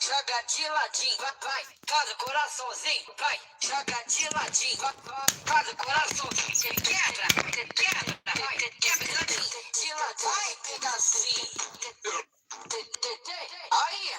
joga de ladinho, vai, faz o coraçãozinho, vai, joga de ladinho, faz o coraçãozinho, você quebra, vai, quebra de ladinho, vai, pedacinho, aí.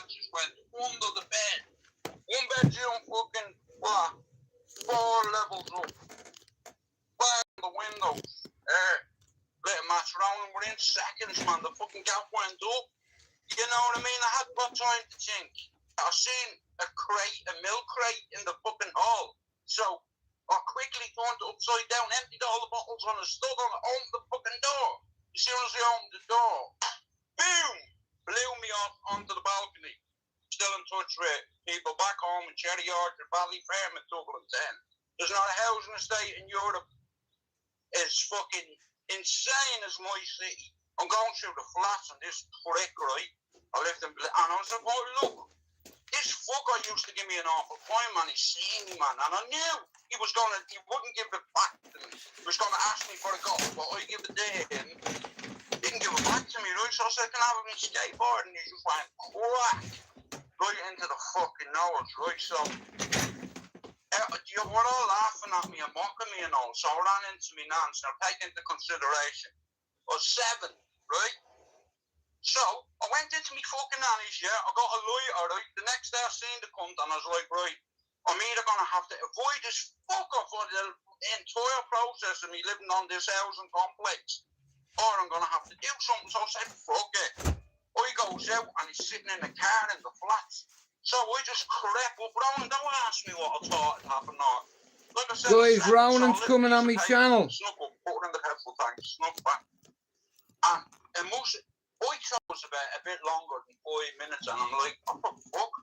Just went under the bed. One bedroom fucking flat, 4 levels up. Bang the windows. Lit a match round and within seconds, man, the fucking gap went up. You know what I mean? I hadn't got time to think. I seen a milk crate in the fucking hall. So I quickly turned it upside down, emptied all the bottles on the stud on it, opened the fucking door. As soon as I opened the door, boom! Blew me off onto the balcony. Still in touch with people back home in Cherry Orchard, Valley Farm in Dublin 10. There's not a housing estate in Europe as fucking insane as my city. I'm going through the flats and this prick, right? I lived in and I was like, oh, look, this fucker used to give me an awful time, man. He's seen me, man. And I knew he wouldn't give it back to me. He was going to ask me for a golf, but I give it to him. Didn't give it back to me, right? So I said, can I have a skateboard? And he just went crack right into the fucking nose, right? So you were all laughing at me and mocking me and all. So I ran into me nans. Now take into consideration, I was 7, right? So I went into me fucking nanny's, yeah. I got a lighter, right? The next day I seen the cunt and I was like, right, I'm either gonna have to avoid this fucker for the entire process of me living on this housing complex, or I'm going to have to do something. So I said, fuck it. I goes out and he's sitting in the car in the flats. So I just crept up. Ronan, don't ask me what I thought had happened. Like I said, guys, Ronan's coming on my channel. Snuck up, put it in the petrol tank, snuck back. And I thought it was about a bit longer than 5 minutes. And I'm like, what the fuck?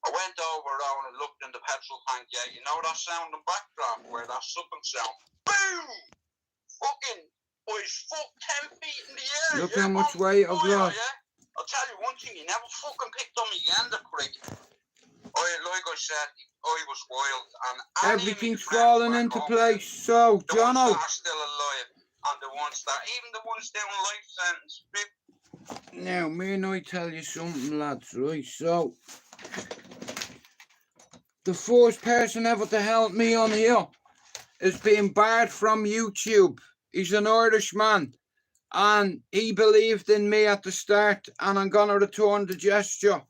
I went over around and looked in the petrol tank. Yeah, you know that sound in backdraft where that sucking sound? Boom! Fucking... Boys, fuck 10 feet in the air. Look how much weight I've lost. Yeah? I'll tell you one thing, you never fucking picked on me again, the prick. Like I said, I was wild. And everything's falling into place. So, Jono. The ones that are still alive, and the ones that, even the ones doing life sentence. Now, me and I tell you something, lads, right? So, the first person ever to help me on here is being barred from YouTube. He's an Irishman, and he believed in me at the start, and I'm going to return the gesture.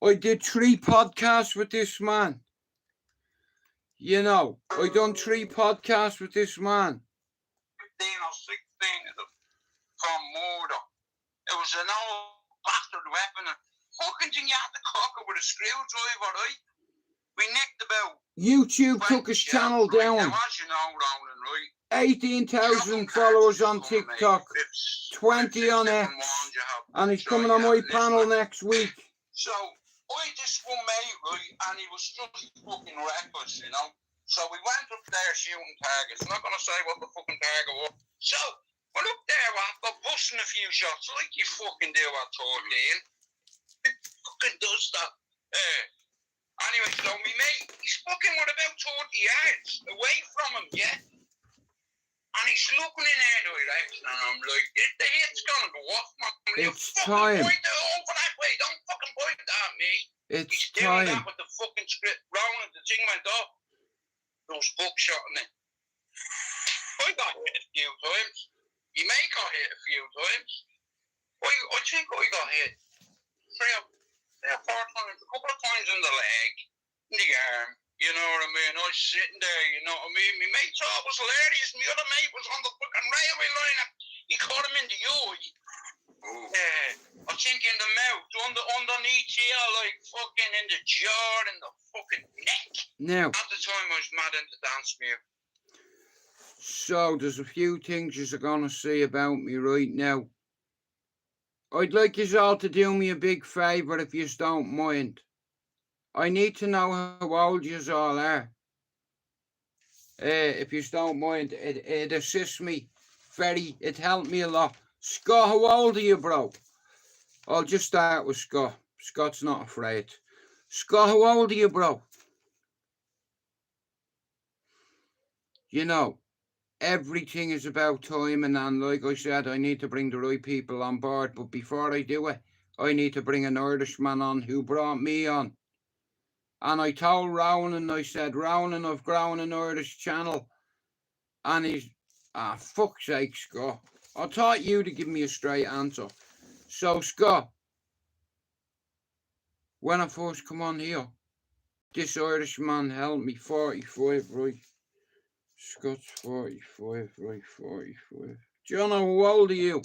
I did 3 podcasts with this man. You know, I done 3 podcasts with this man. 15 or 16 of them from murder. It was an old bastard weapon, and fucking thing you had to cock it with a screwdriver, right? We nicked about... YouTube took his channel down. Now, as you know, Ronan, right? 18,000 followers on TikTok, 20 on X, and he's coming on my panel next week. So, I just one mate, right, and he was just fucking reckless, you know. So we went up there shooting targets. I'm not going to say what the fucking target was. So we're up there after busting a few shots like you fucking do at 13. It fucking does that. Anyway, so me mate, he's fucking with about 30 yards away from him, yeah? And he's looking in our direction, and I'm like, the hit's gonna go off, man. It's time. Point it over that way, don't fucking point it at me. It's He's doing time. that with the fucking script round, and the thing went off. Those buckshotting it. I got hit a few times. You may got hit a few times. I think I got hit 3 or 4 times, a couple of times in the leg, in the arm. You know what I mean? I was sitting there, you know what I mean? My mate thought it was hilarious. My other mate was on the fucking railway line. He caught him in the eye. I think in the mouth, underneath here, like fucking in the jaw, in the fucking neck. Now, At the time, I was mad into dance music. so there's a few things you're going to see about me right now. I'd like you all to do me a big favour if you don't mind. I need to know how old you all are. If you don't mind, it assists me it helped me a lot. Scott, how old are you, bro? I'll just start with Scott. Scott's not afraid. Scott, how old are you, bro? You know, everything is about timing, and like I said, I need to bring the right people on board. But before I do it, I need to bring an Irishman on who brought me on. And I told Rowan, I said, Rowan, I've grown an Irish channel. And he's, fuck's sake, Scott. I taught you to give me a straight answer. So, Scott, when I first come on here, this Irishman helped me 45, right? Scott's 45, right, 45. John, how old are you?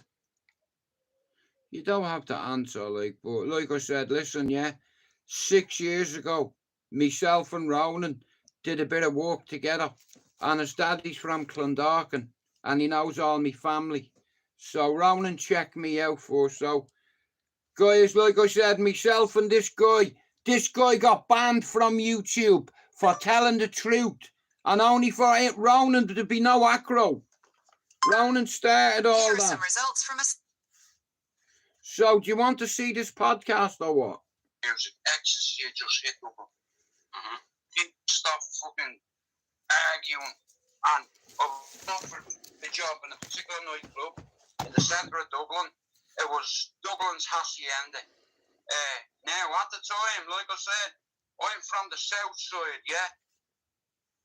You don't have to answer, like, but like I said, listen, yeah, 6 years ago, myself and Ronan did a bit of work together, and his daddy's from Clondalkin, and he knows all my family. So Ronan checked me out for. So guys, like I said, myself and this guy got banned from YouTube for telling the truth, and only for it, Ronan to be no acro. Ronan started all Here are that. some results from a So do you want to see this podcast or what? Music, ecstasy, just hit over. Didn't stop fucking arguing, and I was offered a job in a particular nightclub in the centre of Dublin. It was Dublin's Hacienda. Now, at the time, like I said, I'm from the south side, yeah?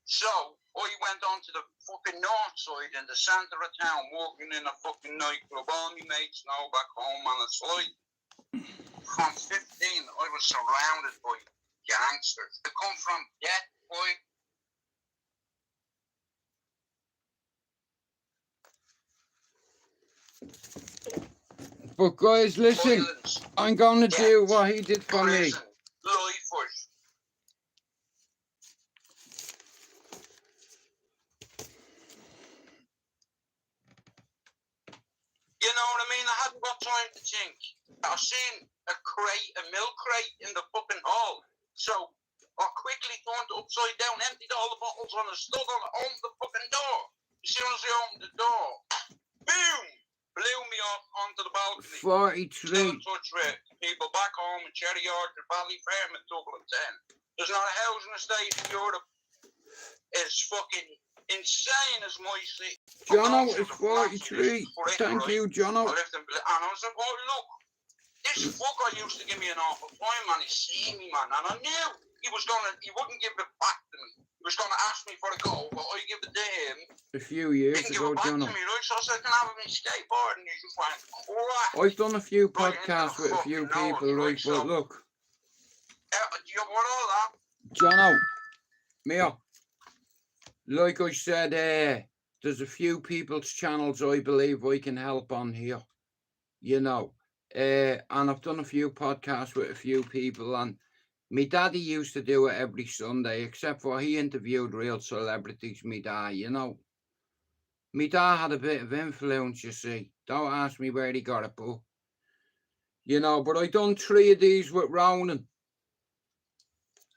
So, I went on to the fucking north side in the centre of town, working in a fucking nightclub. All my mates know back home, and it's like, from 15, I was surrounded by gangsters. They come from death, boy. But guys, listen, Violence, I'm going to do death, what he did for me. prison, lifers. You know what I mean? I hadn't got time to think. I seen a milk crate in the fucking hall. So I quickly turned it upside down, emptied all the bottles on the stood on it, opened the fucking door. As soon as I opened the door, boom! Blew me off onto the balcony. 43. Still in touch with people back home in Cherry Orchard, Valley Farm in Dublin 10. There's not a housing estate in Europe. It's fucking insane as my city. Jono is 43. Thank you, Jono. I lived in and I was like, oh look, this fucker used to give me an awful time, man. He see me, man, and I knew he wouldn't give it back to me. He was gonna ask me for a go, but I give it to him. A few years He didn't ago, give it back Jono. to me, right? So I said, can I have my skateboard? And he just went, alright. I've done a few Right into podcasts the with a few fucking people, nose, right? right, so- But look, You want all that? Jono, Mia, like I said, there's a few people's channels I believe I can help on here, you know. And I've done a few podcasts with a few people, and my daddy used to do it every Sunday, except for he interviewed real celebrities, me dad, you know. Me dad had a bit of influence, you see. Don't ask me where he got it, but, you know, but I done 3 of these with Ronan.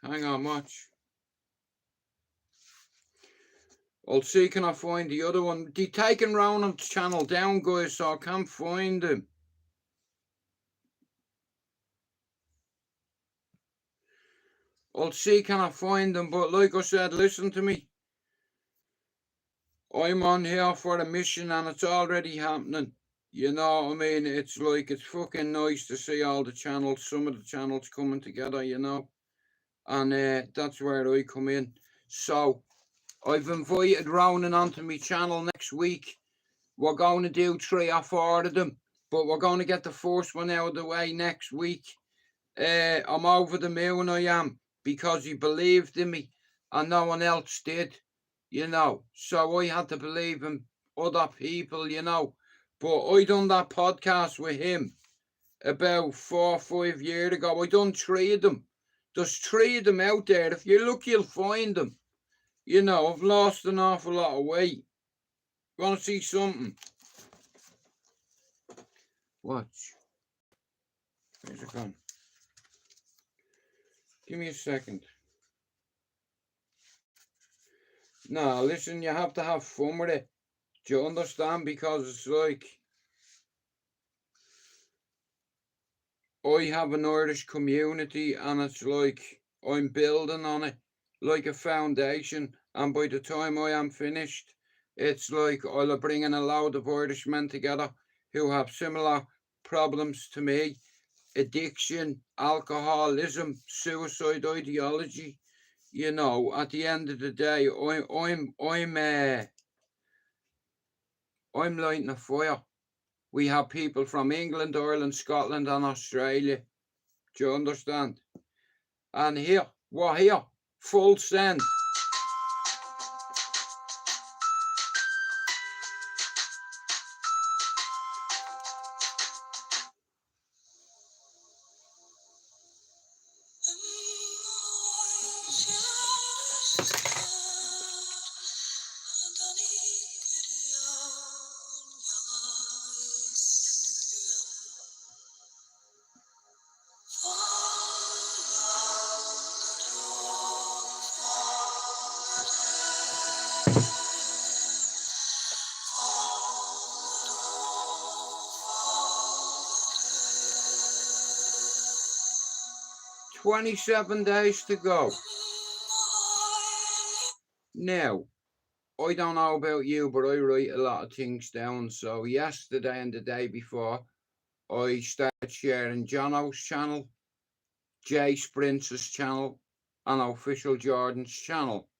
Hang on, watch. I'll see can I find the other one. They taken Ronald's channel down, guys, so I can't find him. I'll see can I find them, but like I said, listen to me. I'm on here for a mission and it's already happening. You know what I mean? It's like, it's fucking nice to see all the channels, some of the channels coming together, you know. And that's where I come in. So, I've invited Ronan onto my channel next week. We're going to do 3 or 4 of them, but we're going to get the first one out of the way next week. I'm over the moon, I am, because he believed in me and no one else did, you know. So I had to believe in other people, you know. But I done that podcast with him about 4 or 5 years ago. I done 3 of them. There's 3 of them out there. If you look, you'll find them. You know, I've lost an awful lot of weight. Want to see something? Watch. Where's it gone? Give me a second. No, listen, you have to have fun with it. Do you understand? Because it's like, I have an Irish community and it's like I'm building on it like a foundation, and by the time I am finished, it's like I'll bring in a load of Irishmen together who have similar problems to me: addiction, alcoholism, suicide ideology. You know, at the end of the day, I'm lighting a fire. We have people from England, Ireland, Scotland and Australia. Do you understand? And here, we're here, full send. $27 days to go. Now, I don't know about you, but I write a lot of things down. So yesterday and the day before, I started sharing Jono's channel, Jay Sprince's channel, and Official Jordan's channel.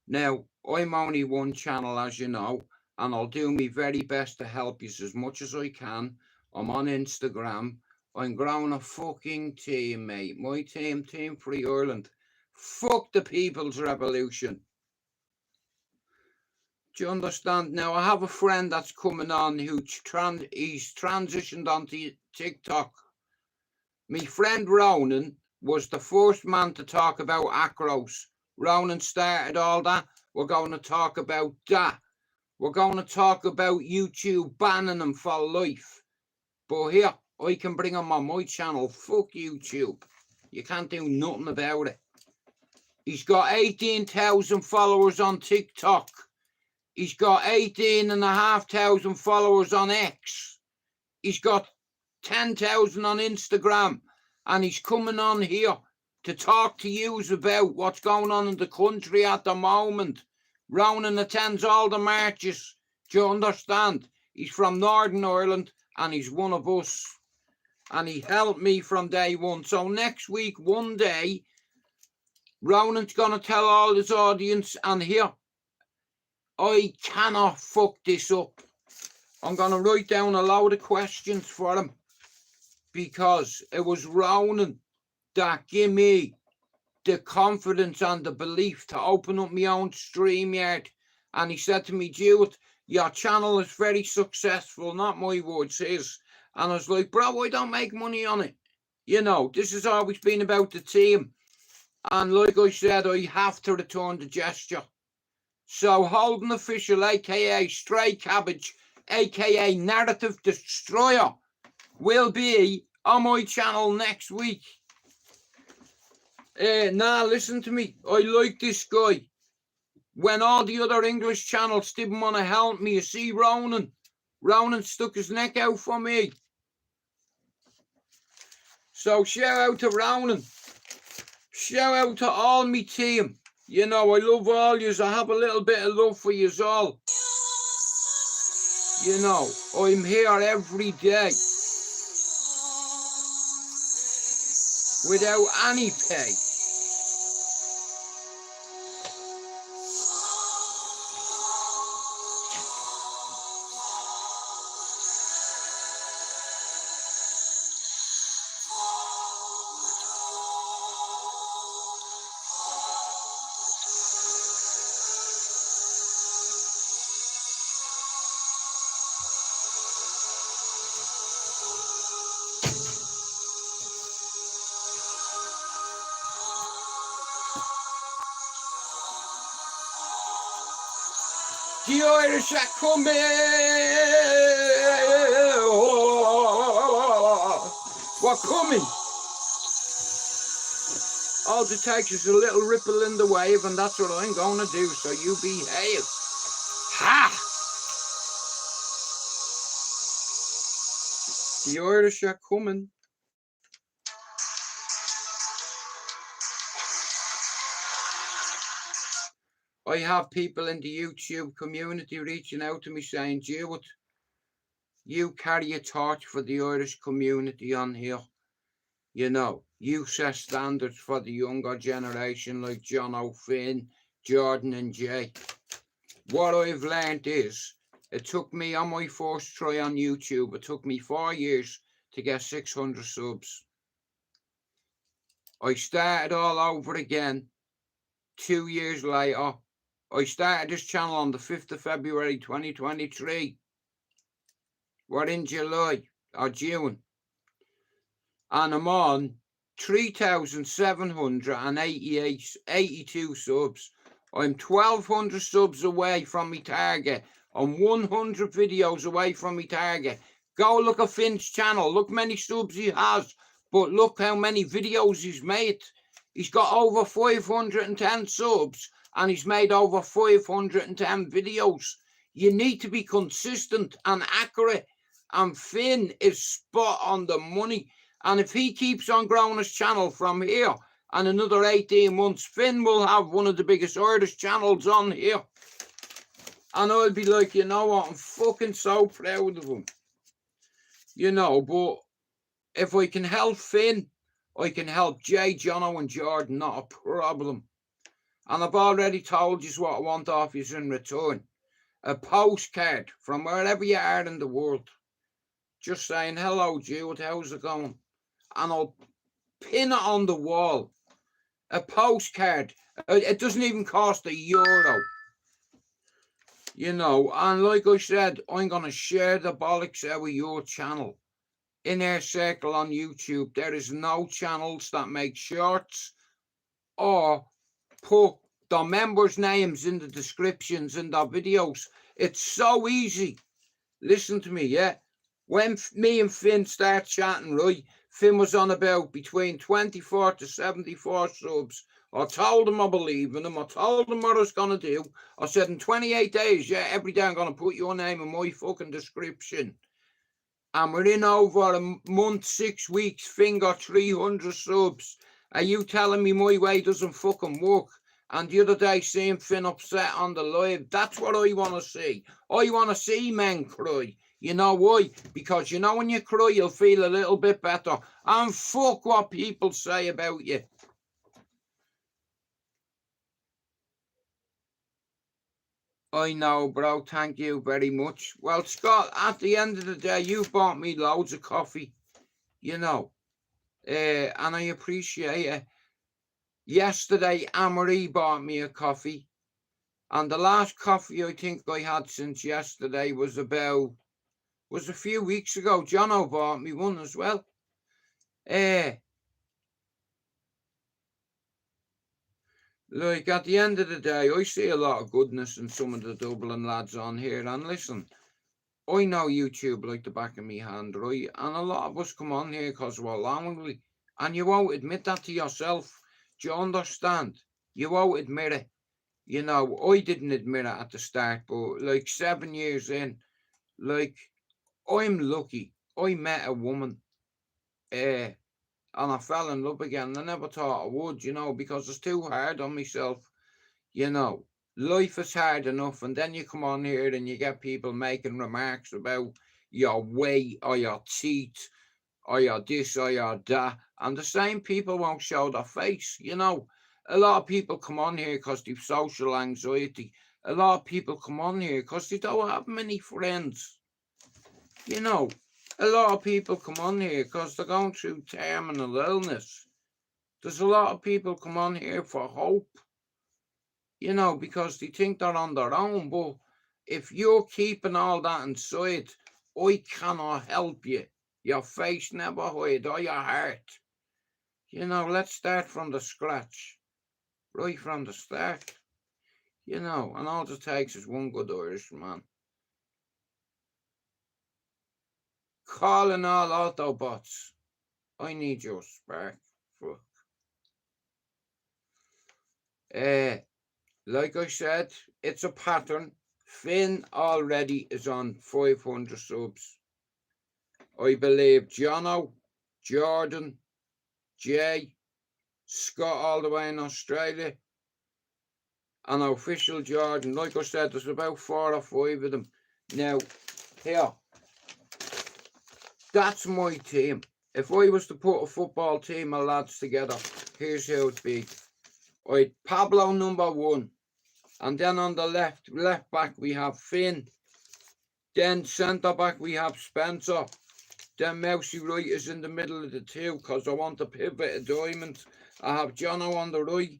Now, I'm only one channel, as you know, and I'll do my very best to help you as much as I can. I'm on Instagram. I'm growing a fucking team, mate. My team, Team Free Ireland. Fuck the People's Revolution. Do you understand? Now, I have a friend that's coming on he's transitioned onto TikTok. My friend Ronan was the first man to talk about acros. Ronan started all that. We're going to talk about that. We're going to talk about YouTube banning them for life. But here, I can bring them on my channel. Fuck YouTube. You can't do nothing about it. He's got 18,000 followers on TikTok. He's got 18,500 followers on X. He's got 10,000 on Instagram. And he's coming on here to talk to you about what's going on in the country at the moment. Ronan attends all the marches. Do you understand? He's from Northern Ireland and he's one of us. And he helped me from day one. So next week, one day, Ronan's going to tell all his audience, and here, I cannot fuck this up. I'm going to write down a load of questions for him, because it was Ronan that gave me the confidence and the belief to open up my own StreamYard. And he said to me, Jewett, your channel is very successful, not my words, his. And I was like, bro, I don't make money on it. You know, this has always been about the team. And like I said, I have to return the gesture. So Holden Official, a.k.a. Straycabbage, a.k.a. Narrative Destroyer, will be on my channel next week. Now listen to me. I like this guy. when all the other English channels didn't want to help me. You see, Ronan stuck his neck out for me. So shout out to Ronan. Shout out to all me team. You know, I love all yous. I have a little bit of love for yous all. You know, I'm here every day without any pay. The Irish are coming! We're coming! All it takes is a little ripple in the wave, and that's what I'm going to do, so you behave. Ha! The Irish are coming. I have people in the YouTube community reaching out to me saying, Jewett, you carry a torch for the Irish community on here. You know, you set standards for the younger generation like John O'Finn, Jordan and Jay. What I've learned is, it took me on my first try on YouTube, it took me 4 years to get 600 subs. I started all over again 2 years later. I started this channel on the 5th of February 2023. We're in July or June. And I'm on 3,782 subs. I'm 1,200 subs away from my target. I'm 100 videos away from my target. Go look at Finn's channel. Look many subs he has. But look how many videos he's made. He's got over 510 subs. And he's made over 510 videos. You need to be consistent and accurate. And Finn is spot on the money. And if he keeps on growing his channel from here, and another 18 months, Finn will have one of the biggest Irish channels on here. And I'll be like, you know what, I'm fucking so proud of him. You know, but if I can help Finn, I can help Jay, Jono and Jordan, not a problem. And I've already told you what I want off you in return. A postcard from wherever you are in the world. Just saying, hello, Jude, how's it going? And I'll pin it on the wall. A postcard. It doesn't even cost €1. You know, and like I said, I'm going to share the bollocks out of your channel. In our circle on YouTube, there is no channels that make shorts or put the members' names in the descriptions in their videos. It's so easy. Listen to me, yeah? When me and Finn start chatting, right, Finn was on about between 24 to 74 subs. I told him I believe in him. I told him what I was going to do. I said in 28 days, yeah, every day I'm going to put your name in my fucking description. And we're in over a month, 6 weeks, Finn got 300 subs. Are you telling me my way doesn't fucking work? And the other day, seeing Finn upset on the live, that's what I want to see. I want to see men cry. You know why? Because you know when you cry, you'll feel a little bit better. And fuck what people say about you. I know, bro. Thank you very much. Well, Scott, at the end of the day, you've bought me loads of coffee. You know. And I appreciate it. Yesterday, Amory bought me a coffee. And the last coffee I think I had since yesterday was a few weeks ago. Jono bought me one as well. Like, at the end of the day, I see a lot of goodness in some of the Dublin lads on here. And listen, I know YouTube like the back of my hand, right? And a lot of us come on here because we're lonely. And you won't admit that to yourself. Do you understand? You won't admit it. You know, I didn't admit it at the start, but like 7 years in, like, I'm lucky. I met a woman, and I fell in love again. I never thought I would, you know, because it's too hard on myself. You know, life is hard enough, and then you come on here and you get people making remarks about your weight or your teeth or your this or your that, and the same people won't show their face. You know, a lot of people come on here because they've social anxiety. A lot of people come on here because they don't have many friends. You know, a lot of people come on here because they're going through terminal illness. There's a lot of people come on here for hope, you know, because they think they're on their own. But if you're keeping all that inside, I cannot help you. Your face never hide, or your heart. You know, let's start from the scratch, right from the start. You know, and all it takes is one good Irishman. Calling all Autobots. I need your spark. Fuck. Like I said, it's a pattern. Finn already is on 500 subs. I believe Jono, Jordan, Jay, Scott all the way in Australia, and official Jordan. Like I said, there's about 4 or 5 of them. Now, here, that's my team. If I was to put a football team of lads together, here's how it'd be. I'd Pablo number 1. And then on the left back we have Finn. Then centre back we have Spencer. Then Mousy right is in the middle of the two because I want to pivot a diamond. I have Jono on the right.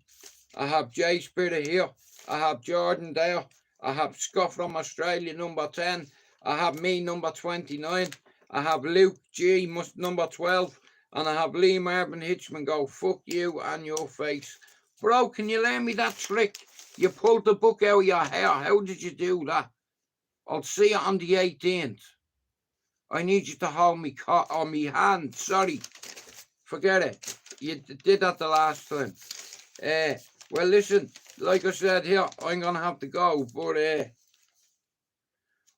I have Jay Spirit here. I have Jordan there. I have Scott from Australia, number 10. I have me, number 29. I have Luke G, number 12. And I have Lee Marvin Hitchman go, fuck you and your face. Bro, can you learn me that trick? You pulled the book out of your hair. How did you do that? I'll see you on the 18th. I need you to hold me on me hand. Sorry. Forget it. You did that the last time. Well, listen, like I said here, I'm going to have to go. But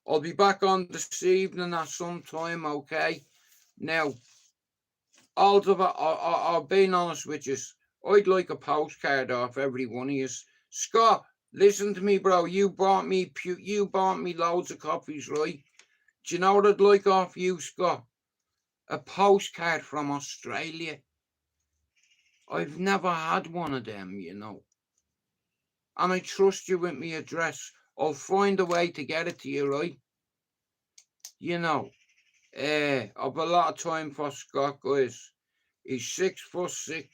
I'll be back on this evening at some time, okay? Now, I've been honest with you. I'd like a postcard off every one of you. Scott, listen to me, bro. You bought me loads of copies, right? Do you know what I'd like off you, Scott? A postcard from Australia. I've never had one of them, you know. And I trust you with me address. I'll find a way to get it to you, right? You know, I've a lot of time for Scott, guys. He's 6'6",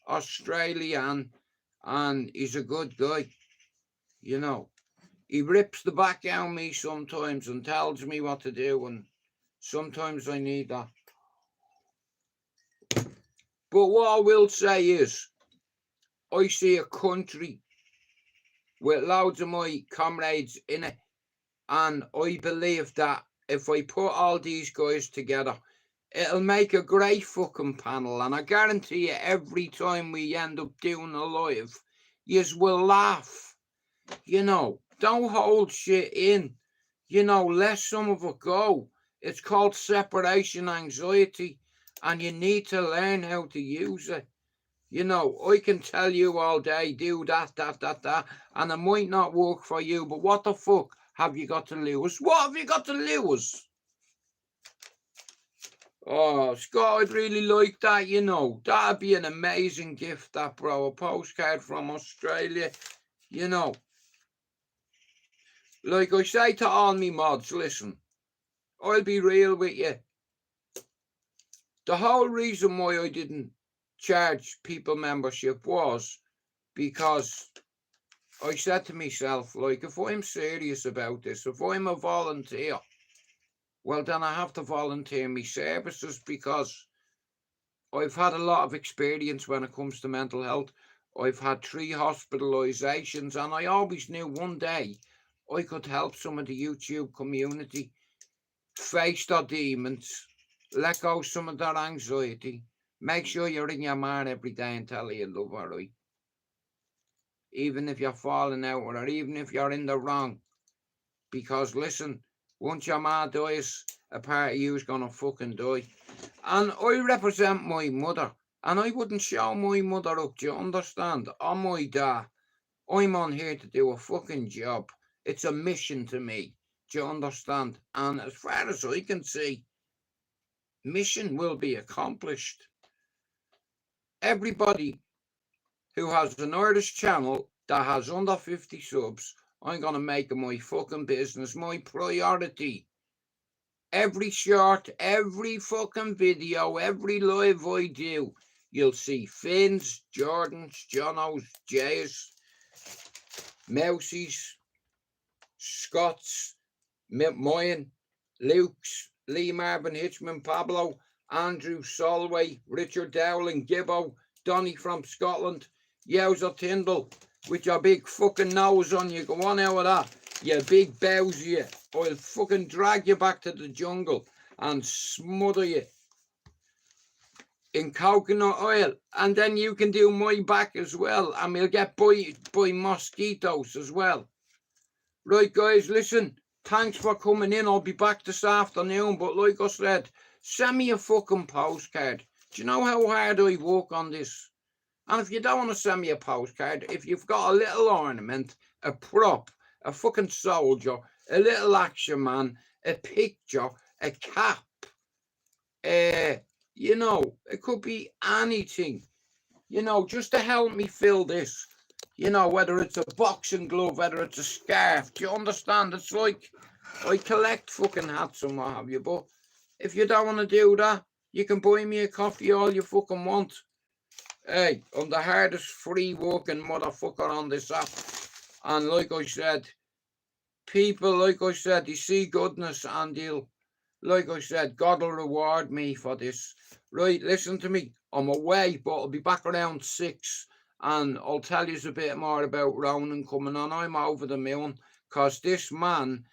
Australian, and he's a good guy. You know, he rips the back out of me sometimes and tells me what to do, and sometimes I need that. But what I will say is, I see a country with loads of my comrades in it, and I believe that if I put all these guys together, it'll make a great fucking panel, and I guarantee you every time we end up doing a live, yous will laugh. You know, don't hold shit in. You know, let some of it go. It's called separation anxiety, and you need to learn how to use it. You know, I can tell you all day, do that, and it might not work for you, but what the fuck have you got to lose? What have you got to lose? Oh, Scott, I'd really like that, you know. That'd be an amazing gift, that, bro. A postcard from Australia, you know. Like I say to all me mods, listen, I'll be real with you. The whole reason why I didn't charge people membership was because I said to myself, like, if I'm serious about this, if I'm a volunteer, well, then I have to volunteer my services, because I've had a lot of experience when it comes to mental health. I've had 3 hospitalizations, and I always knew one day I could help some of the YouTube community face their demons, let go some of their anxiety. Make sure you're in your man every day and tell her you love her, right? even if you're falling out or even if you're in the wrong. Because listen, once your ma dies, a part of you's gonna fucking die. And I represent my mother, and I wouldn't show my mother up, do you understand? Or my dad. I'm on here to do a fucking job. It's a mission to me, do you understand? And as far as I can see, mission will be accomplished. Everybody who has an Irish channel that has under 50 subs, I'm going to make it my fucking business, my priority. Every short, every fucking video, every live I do, you'll see Finn's, Jordan's, Jono's, Jay's, Mousie's, Scott's, mine, Luke's, Lee Marvin, Hitchman, Pablo, Andrew, Solway, Richard Dowling, Gibbo, Donny from Scotland, Yowzer Tyndall, with your big fucking nose on you. Go on out of that, you big bowser. I'll fucking drag you back to the jungle and smother you in coconut oil. And then you can do my back as well. And we'll get by mosquitoes as well. Right, guys, listen. Thanks for coming in. I'll be back this afternoon. But like I said, send me a fucking postcard. Do you know how hard I work on this? And if you don't want to send me a postcard, if you've got a little ornament, a prop, a fucking soldier, a little action man, a picture, a cap, you know, it could be anything, you know, just to help me fill this. You know, whether it's a boxing glove, whether it's a scarf. Do you understand? It's like I collect fucking hats and what have you. But if you don't want to do that, you can buy me a coffee all you fucking want. Hey, I'm the hardest free working motherfucker on this app. And like I said, people, like I said, they see goodness and they'll, like I said, God will reward me for this. Right, listen to me. I'm away, but I'll be back around 6. And I'll tell you a bit more about Ronan coming on. I'm over the moon because this man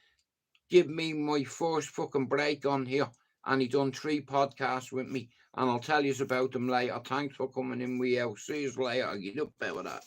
gave me my first fucking break on here. And he done 3 podcasts with me. And I'll tell you about them later. Thanks for coming in. See you later. Get up out of that.